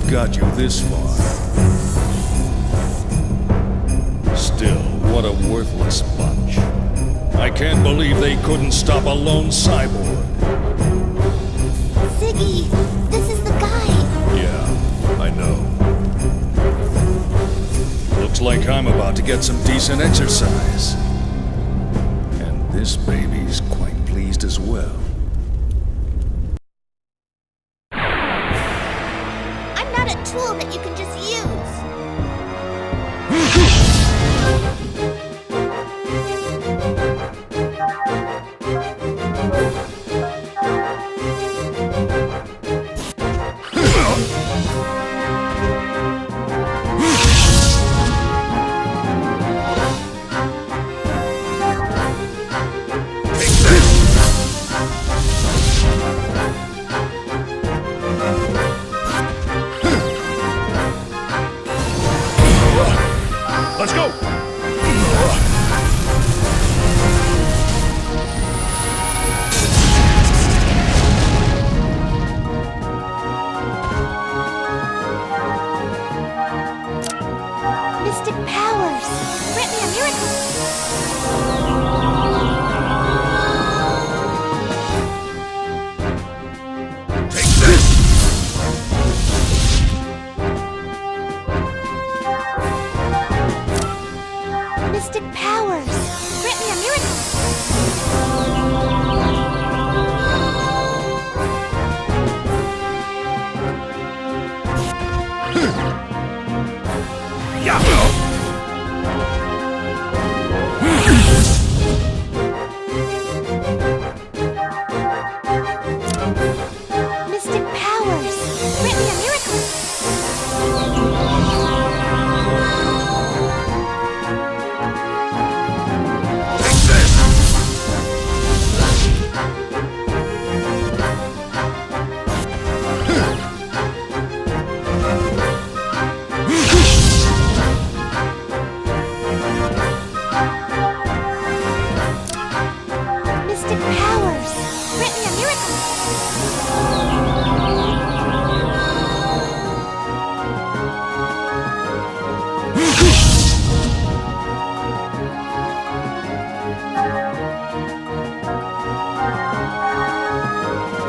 I've got you this far. Still, what a worthless bunch. I can't believe they couldn't stop a lone cyborg. Ziggy, this is the guy. Yeah, I know. Looks like I'm about to get some decent exercise. And this baby's quite pleased as well. I'm not a tool that you can just use. Let's go! Mystic powers, grant me a miracle. Take this! Mystic powers, grant me a miracle. Mystic powers, grant me a miracle. Take this! Mystic powers, grant me a miracle.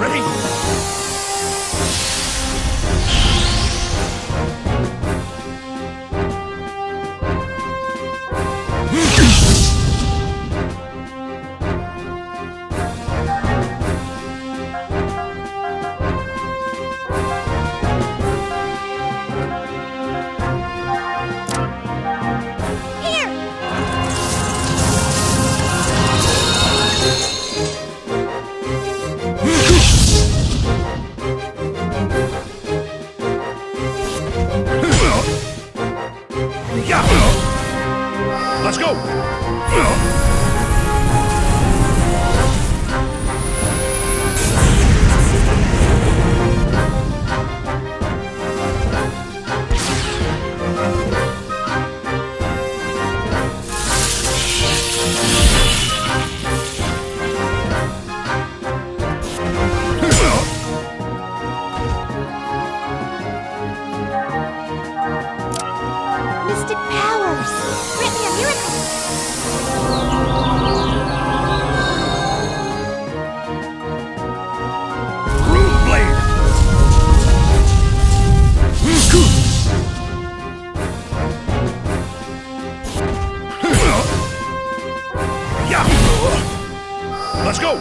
Ready? Here! Yeah! Let's go! Mystic powers, grant me a miracle. Rude blade! Yeah! Let's go!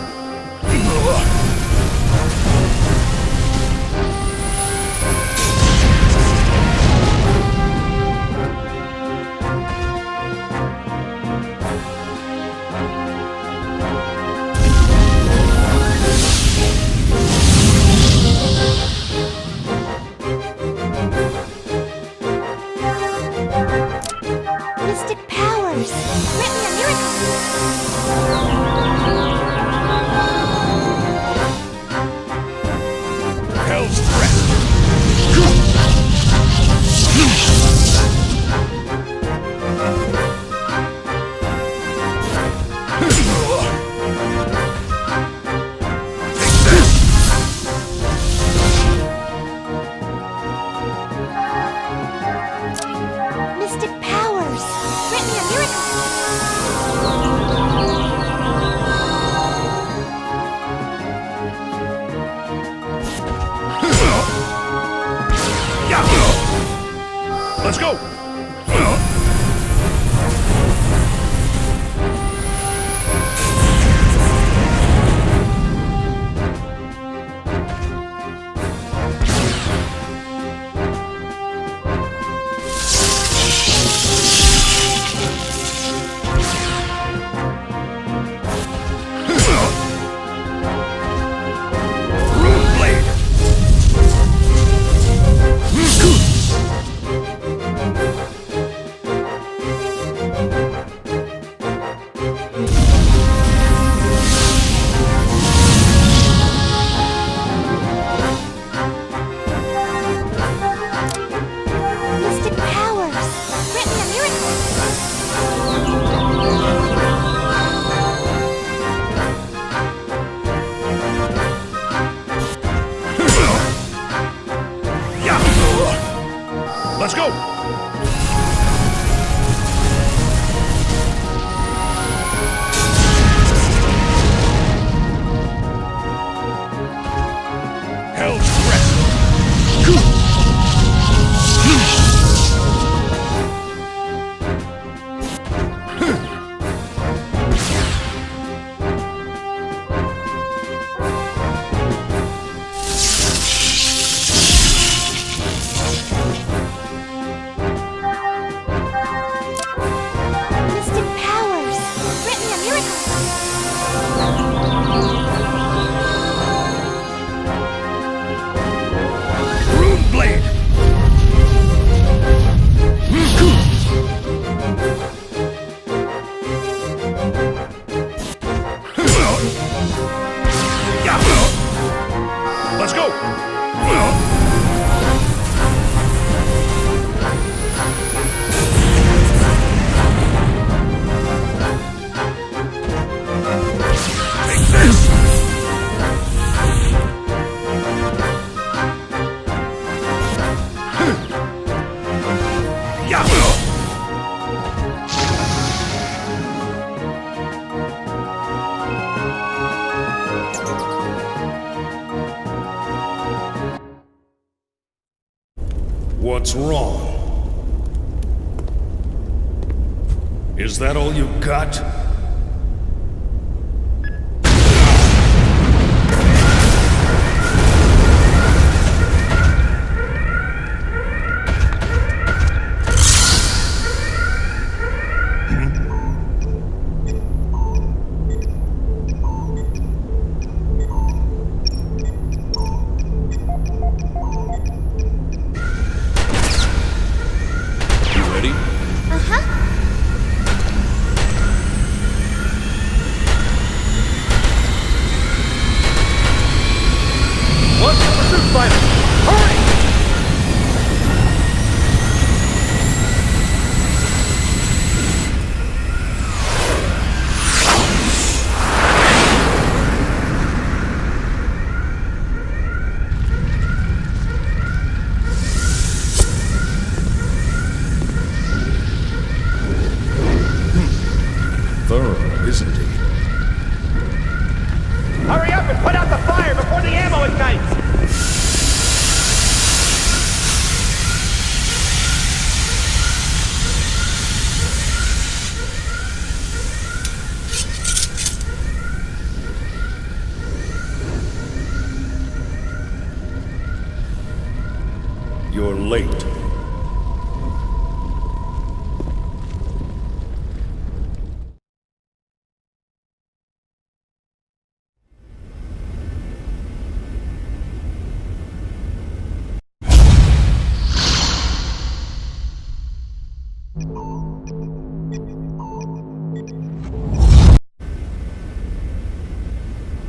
Mystic powers, grant me a miracle. Mystic powers! Grant me a miracle! Let's go! Mystic powers! Grant me a miracle! Let's go! Hell's Crest! Mystic powers! Grant me a miracle! Rune Blade! Let's go! Take this! What's wrong? Is that all you got? You ready? Uh-huh. What? Pursuit fighter! Hurry! Thorough, isn't he? Hurry up and put out the fire before the ammo ignites! You're late.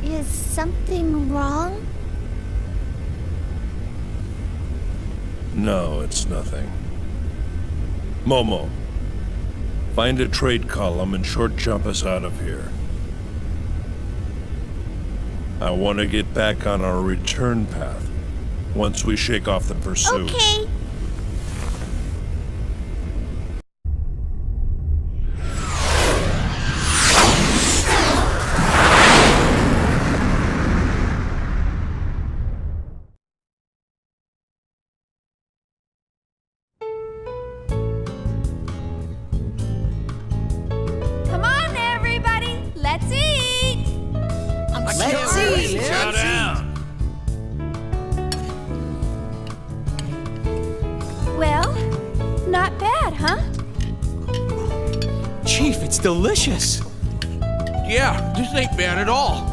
Is something wrong? No, it's nothing. Momo, find a trade column and short jump us out of here. I want to get back on our return path once we shake off the pursuit. Okay. Calm down. Well, not bad, huh? Chief, it's delicious. Yeah, this ain't bad at all.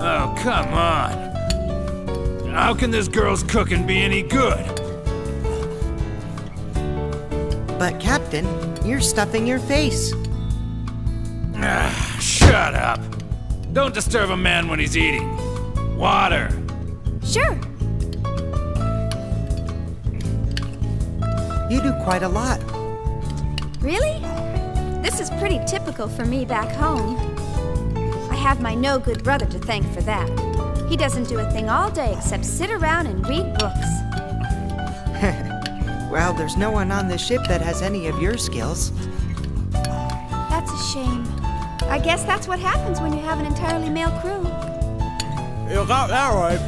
Oh, come on. How can this girl's cooking be any good? But, Captain, you're stuffing your face. Ah, shut up. Don't disturb a man when he's eating. Water. Sure. You do quite a lot. Really? This is pretty typical for me back home. I have my no-good brother to thank for that. He doesn't do a thing all day except sit around and read books. Well, there's no one on this ship that has any of your skills. That's a shame. I guess that's what happens when you have an entirely male crew. You got that right.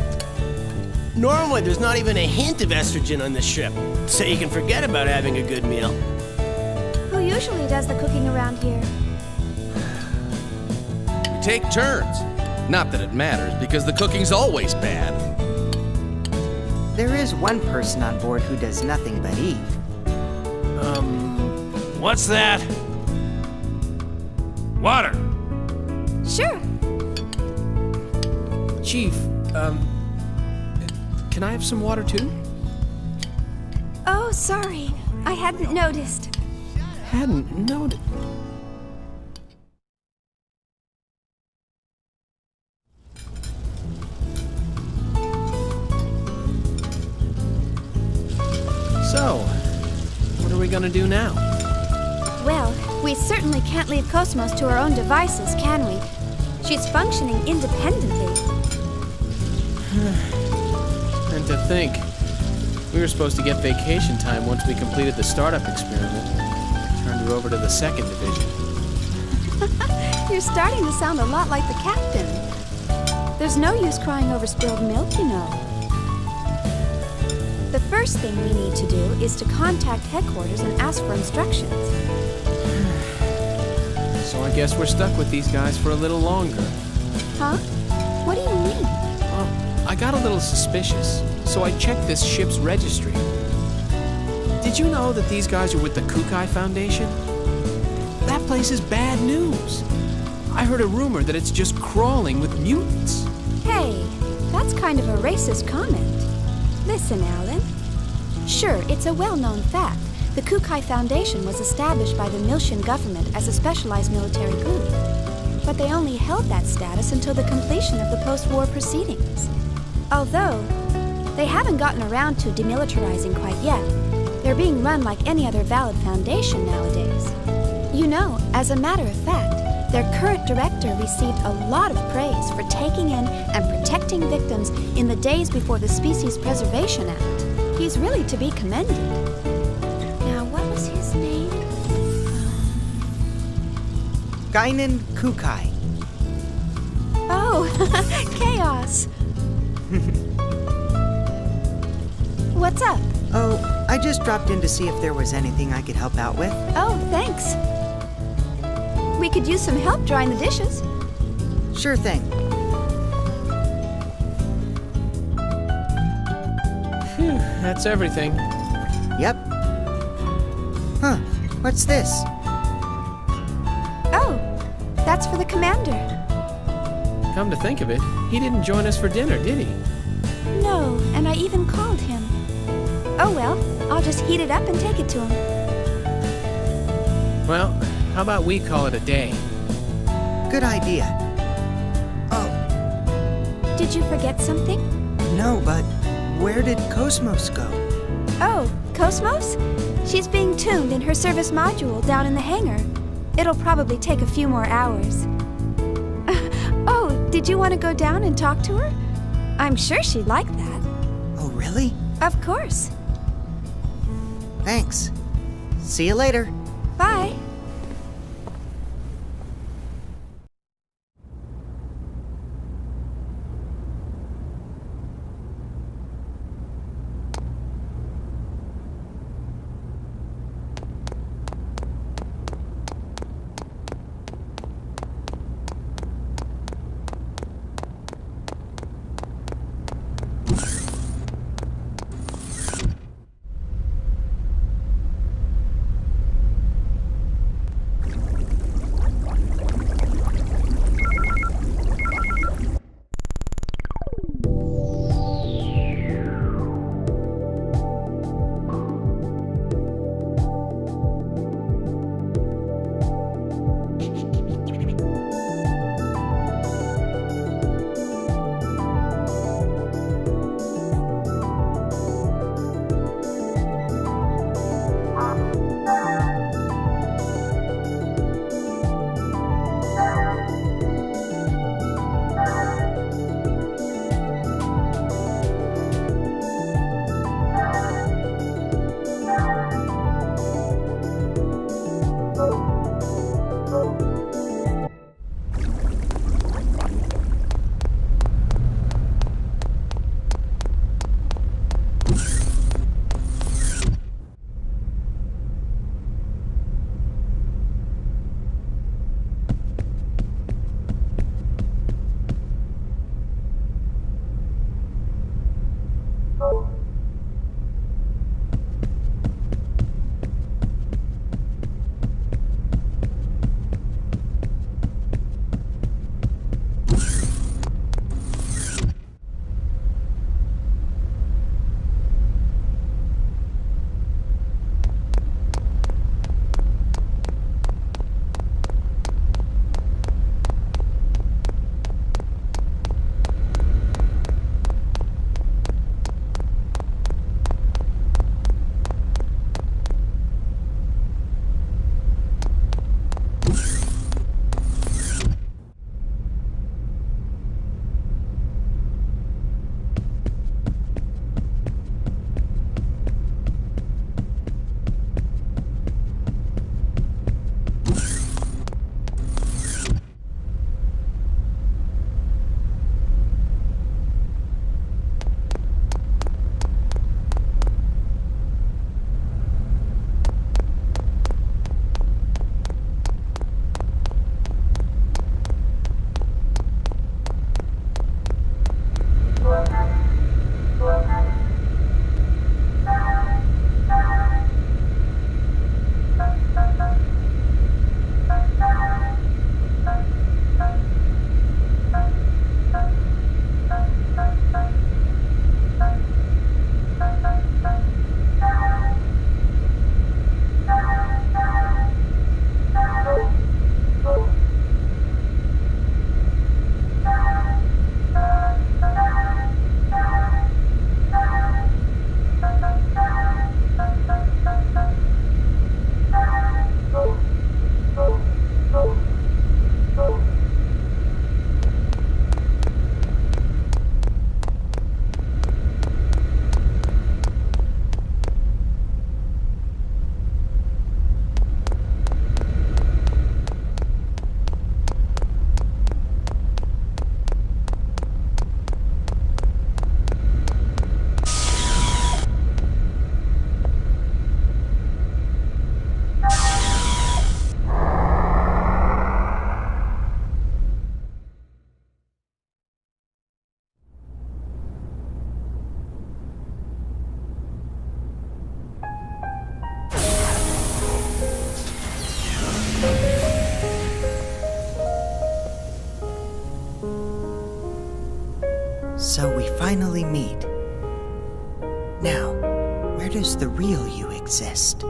Normally, there's not even a hint of estrogen on this ship, so you can forget about having a good meal. Who usually does the cooking around here? We take turns. Not that it matters, because the cooking's always bad. There is one person on board who does nothing but eat. What's that? Water. Sure. Chief, can I have some water too? Oh, sorry. I hadn't noticed. Hadn't noted. So, what are we gonna do now? Well, we certainly can't leave Cosmos to her own devices, can we? She's functioning independently. And to think, we were supposed to get vacation time once we completed the startup experiment. Turned her over to the second division. You're starting to sound a lot like the captain. There's no use crying over spilled milk, you know. The first thing we need to do is to contact headquarters and ask for instructions. So I guess we're stuck with these guys for a little longer. Huh? What do you mean? Well, I got a little suspicious, so I checked this ship's registry. Did you know that these guys are with the Kukai Foundation? That place is bad news. I heard a rumor that it's just crawling with mutants. Hey, that's kind of a racist comment. Listen, Alan. Sure, it's a well-known fact. The Kukai Foundation was established by the Miltian government as a specialized military group. But they only held that status until the completion of the post-war proceedings. Although, they haven't gotten around to demilitarizing quite yet. They're being run like any other valid foundation nowadays. You know, as a matter of fact, their current director received a lot of praise for taking in and protecting victims in the days before the Species Preservation Act. He's really to be commended. Now, what was his name? Guinan Kukai. Oh, Chaos. What's up? Oh, I just dropped in to see if there was anything I could help out with. Oh, thanks. We could use some help drying the dishes. Sure thing. Phew, that's everything. Yep. Huh, what's this? Oh, that's for the commander. Come to think of it, he didn't join us for dinner, did he? No, and I even called him. Oh well, I'll just heat it up and take it to him. Well, how about we call it a day? Good idea. Oh, Did you forget something? no, but where did Cosmos go? Oh, Cosmos? She's being tuned in her service module down in the hangar. It'll probably take a few more hours. Oh, did you want to go down and talk to her? I'm sure she'd like that. Oh, really? Of course. Thanks. See you later. Bye. finally meet. Now, where does the real you exist?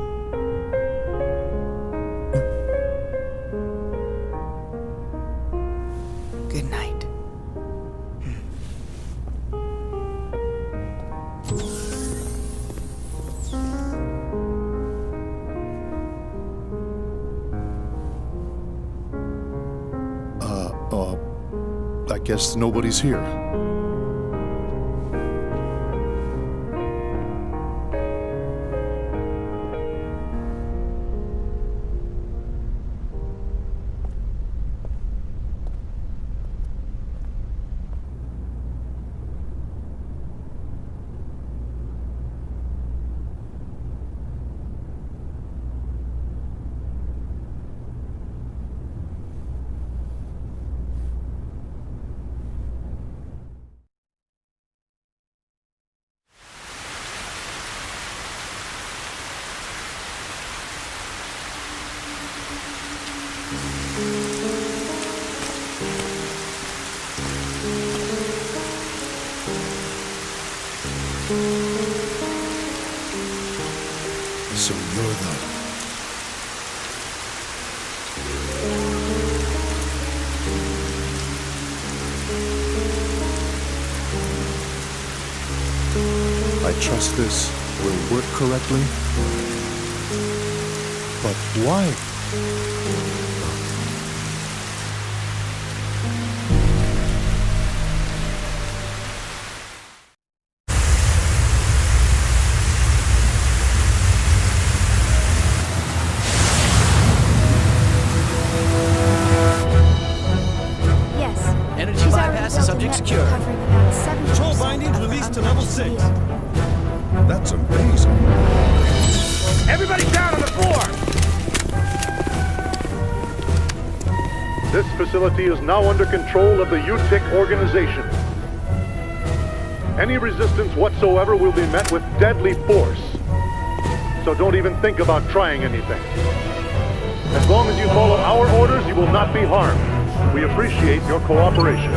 Good night. I guess nobody's here. So you're the... I trust this will work correctly. But why? Yes. Energy She's bypass already is built a subject network secure. covering about 70% Control bindings of her released to level unconscious 6. field. That's amazing. Everybody down on the floor! This facility is now under control of the UTIC organization. Any resistance whatsoever will be met with deadly force. So don't even think about trying anything. As long as you follow our orders, you will not be harmed. We appreciate your cooperation.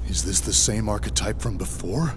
Is this the same archetype from before?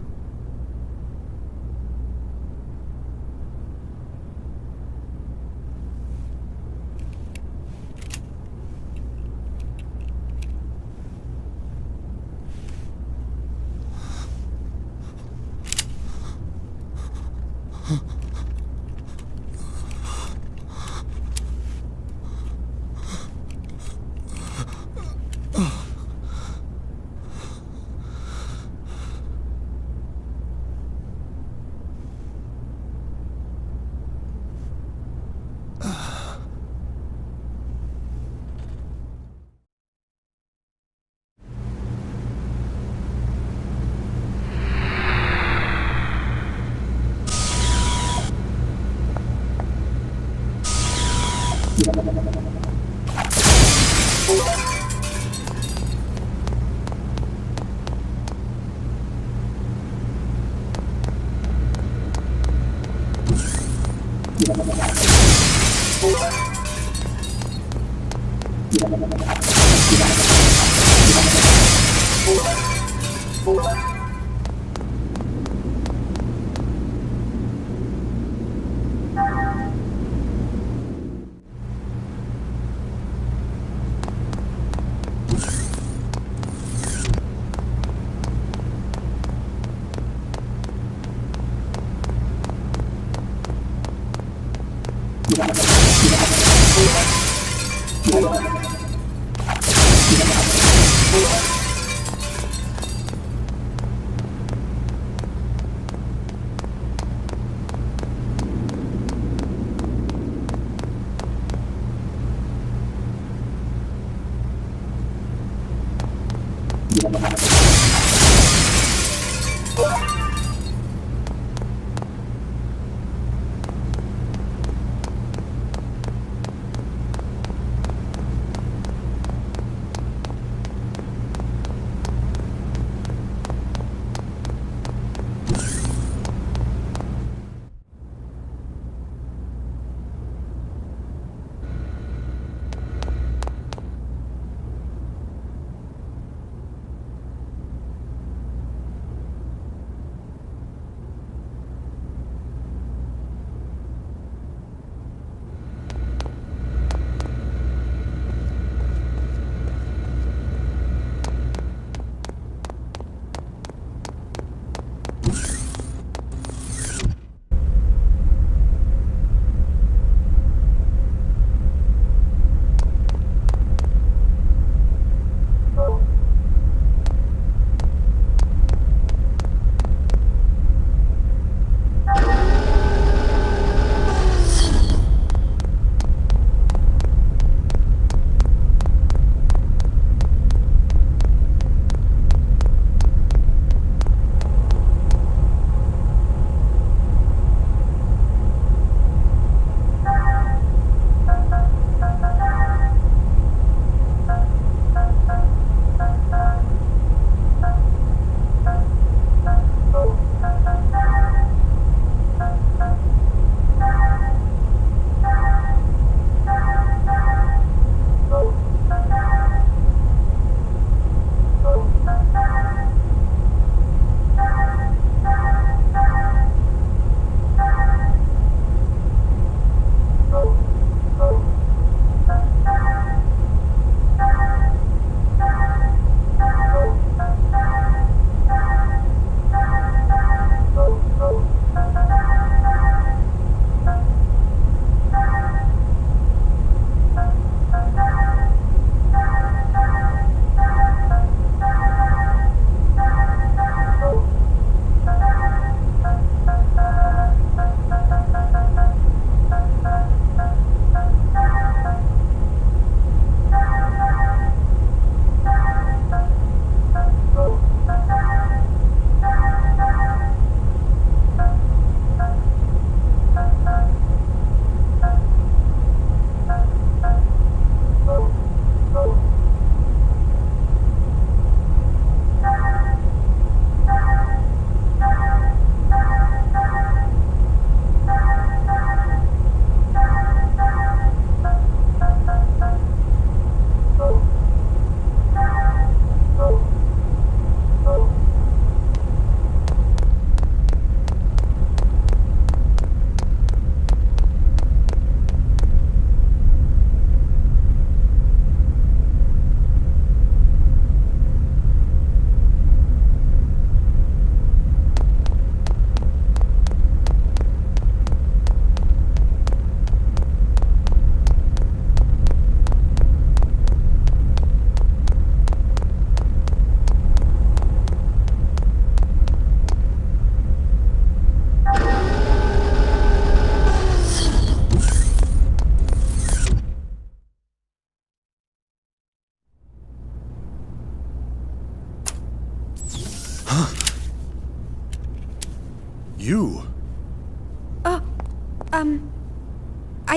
You?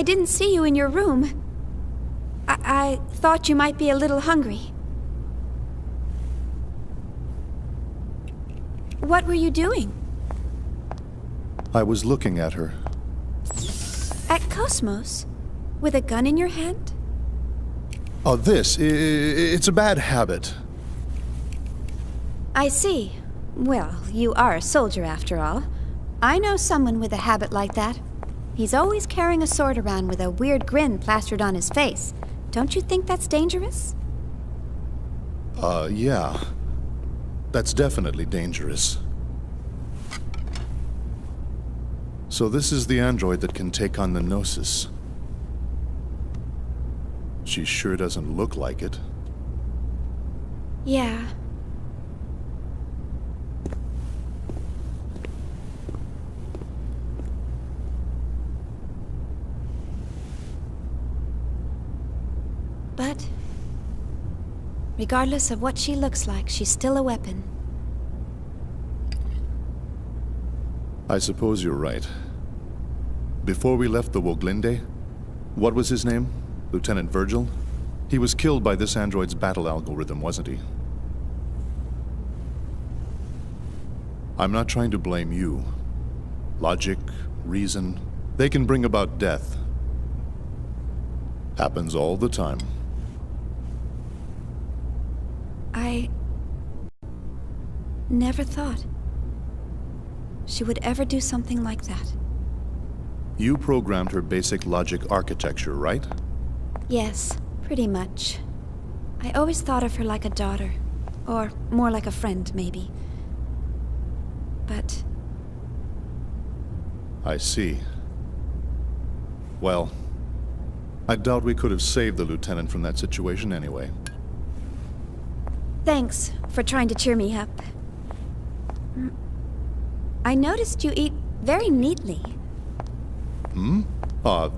I didn't see you in your room. I thought you might be a little hungry. What were you doing? I was looking at her. At Cosmos? With a gun in your hand? Oh, it's a bad habit. I see. Well, you are a soldier after all. I know someone with a habit like that. He's always carrying a sword around with a weird grin plastered on his face. Don't you think that's dangerous? Yeah. That's definitely dangerous. So this is the android that can take on the Gnosis. She sure doesn't look like it. Yeah. But regardless of what she looks like, she's still a weapon. I suppose you're right. Before we left the Woglinde, what was his name? Lieutenant Virgil? He was killed by this android's battle algorithm, wasn't he? I'm not trying to blame you. Logic, reason, they can bring about death. Happens all the time. I never thought she would ever do something like that. You programmed her basic logic architecture, right? Yes, pretty much. I always thought of her like a daughter. Or more like a friend, maybe. But I see. Well, I doubt we could have saved the lieutenant from that situation anyway. thanks for trying to cheer me up. I noticed you eat very neatly.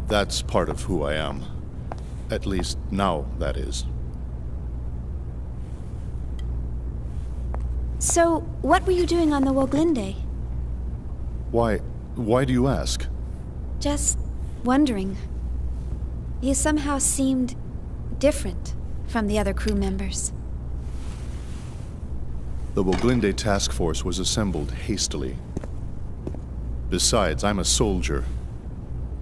That's part of who I am. At least now, that is. So, what were you doing on the Woglinde? Why do you ask? Just wondering. You somehow seemed different from the other crew members. The Woglinde task force was assembled hastily. Besides, I'm a soldier.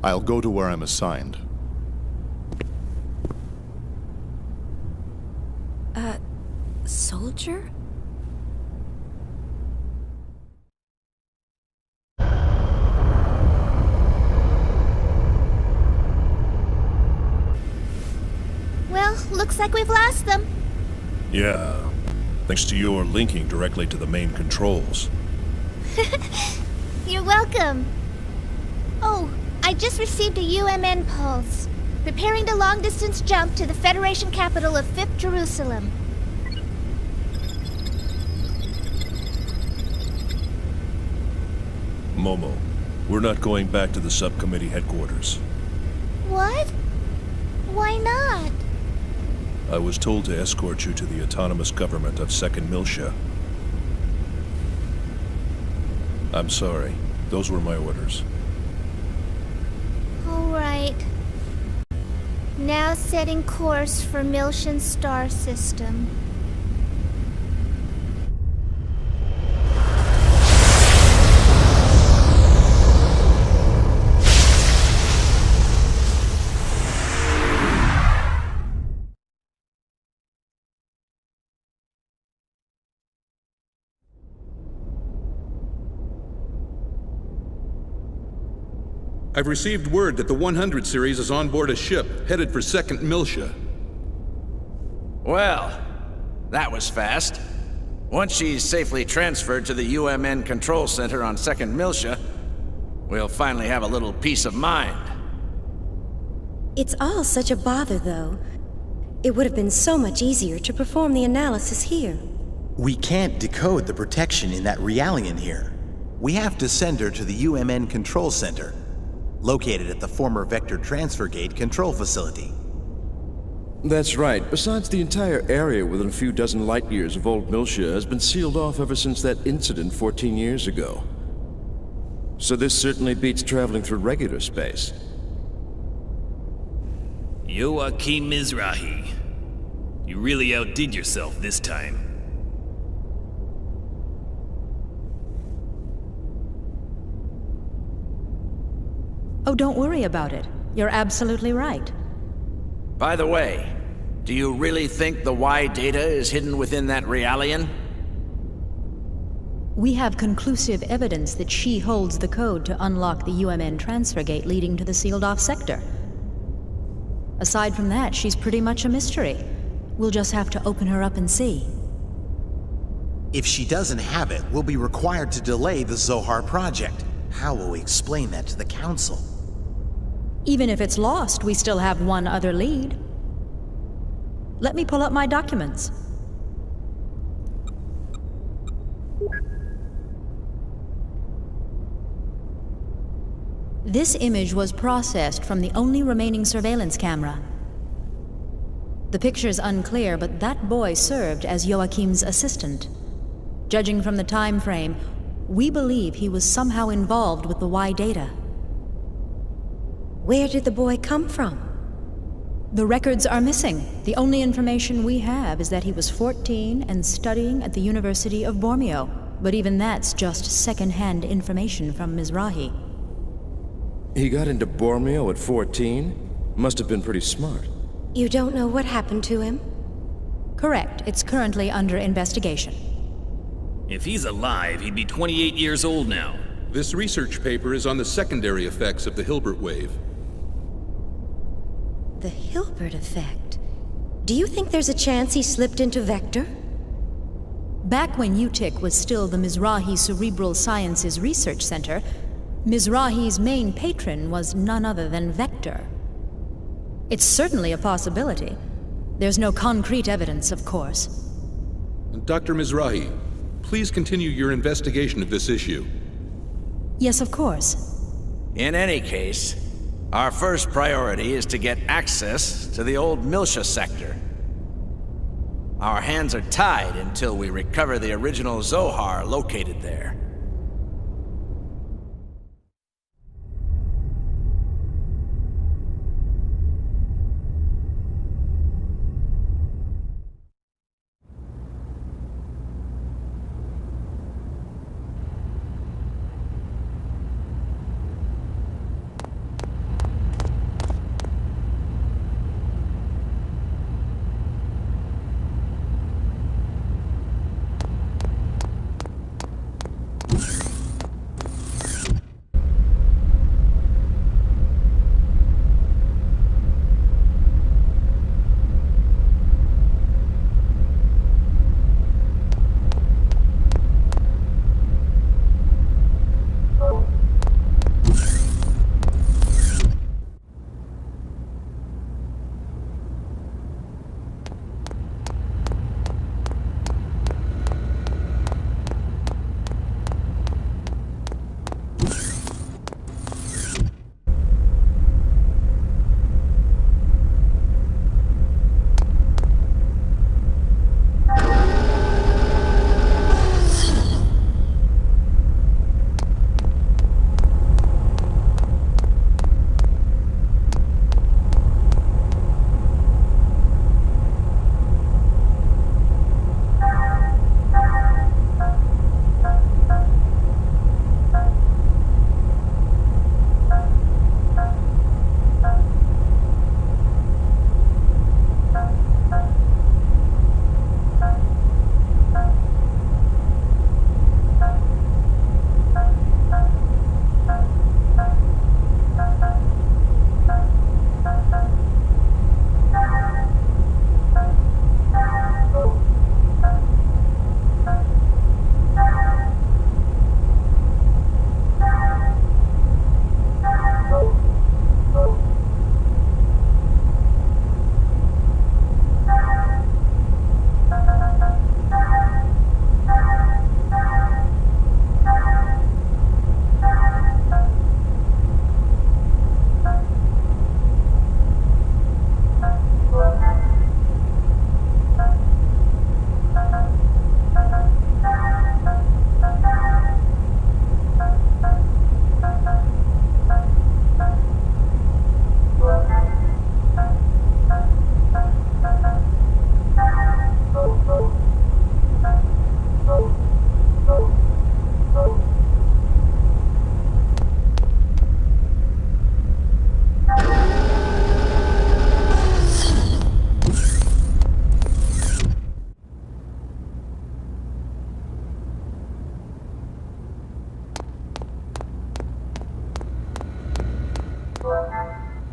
I'll go to where I'm assigned. Soldier? Well, looks like we've lost them. Yeah, thanks to your linking directly to the main controls. You're welcome. Oh, I just received a UMN pulse. Preparing to long-distance jump to the Federation capital of 5th Jerusalem. Momo, we're not going back to the subcommittee headquarters. What? Why not? I was told to escort you to the autonomous government of 2nd Miltia. I'm sorry. Those were my orders. All right. Now setting course for Miltian star system. I've received word that the 100 series is on board a ship headed for 2nd Miltia. Well, that was fast. Once she's safely transferred to the UMN control center on 2nd Miltia, we'll finally have a little peace of mind. It's all such a bother, though. It would have been so much easier to perform the analysis here. We can't decode the protection in that Realian here. We have to send her to the UMN control center, located at the former Vector Transfer Gate control facility. That's right. Besides, the entire area within a few dozen light years of Old Miltia has been sealed off ever since that incident 14 years ago. So this certainly beats traveling through regular space. Joachim Mizrahi. You really outdid yourself this time. Oh, don't worry about it. You're absolutely right. By the way, do you really think the Y data is hidden within that Realian? We have conclusive evidence that she holds the code to unlock the UMN transfer gate leading to the sealed-off sector. Aside from that, she's pretty much a mystery. We'll just have to open her up and see. If she doesn't have it, we'll be required to delay the Zohar project. How will we explain that to the Council? Even if it's lost, we still have one other lead. Let me pull up my documents. This image was processed from the only remaining surveillance camera. The picture's unclear, but that boy served as Joachim's assistant. Judging from the time frame, we believe he was somehow involved with the Y data. Where did the boy come from? The records are missing. The only information we have is that he was 14 and studying at the University of Bormio. But even that's just second-hand information from Mizrahi. He got into Bormio at 14? Must have been pretty smart. You don't know what happened to him? Correct. It's currently under investigation. If he's alive, he'd be 28 years old now. This research paper is on the secondary effects of the Hilbert wave. The Hilbert effect? Do you think there's a chance he slipped into Vector? Back when UTIC was still the Mizrahi Cerebral Sciences Research Center, Mizrahi's main patron was none other than Vector. It's certainly a possibility. There's no concrete evidence, of course. Dr. Mizrahi, please continue your investigation of this issue. Yes, of course. In any case, our first priority is to get access to the old Miltia sector. Our hands are tied until we recover the original Zohar located there.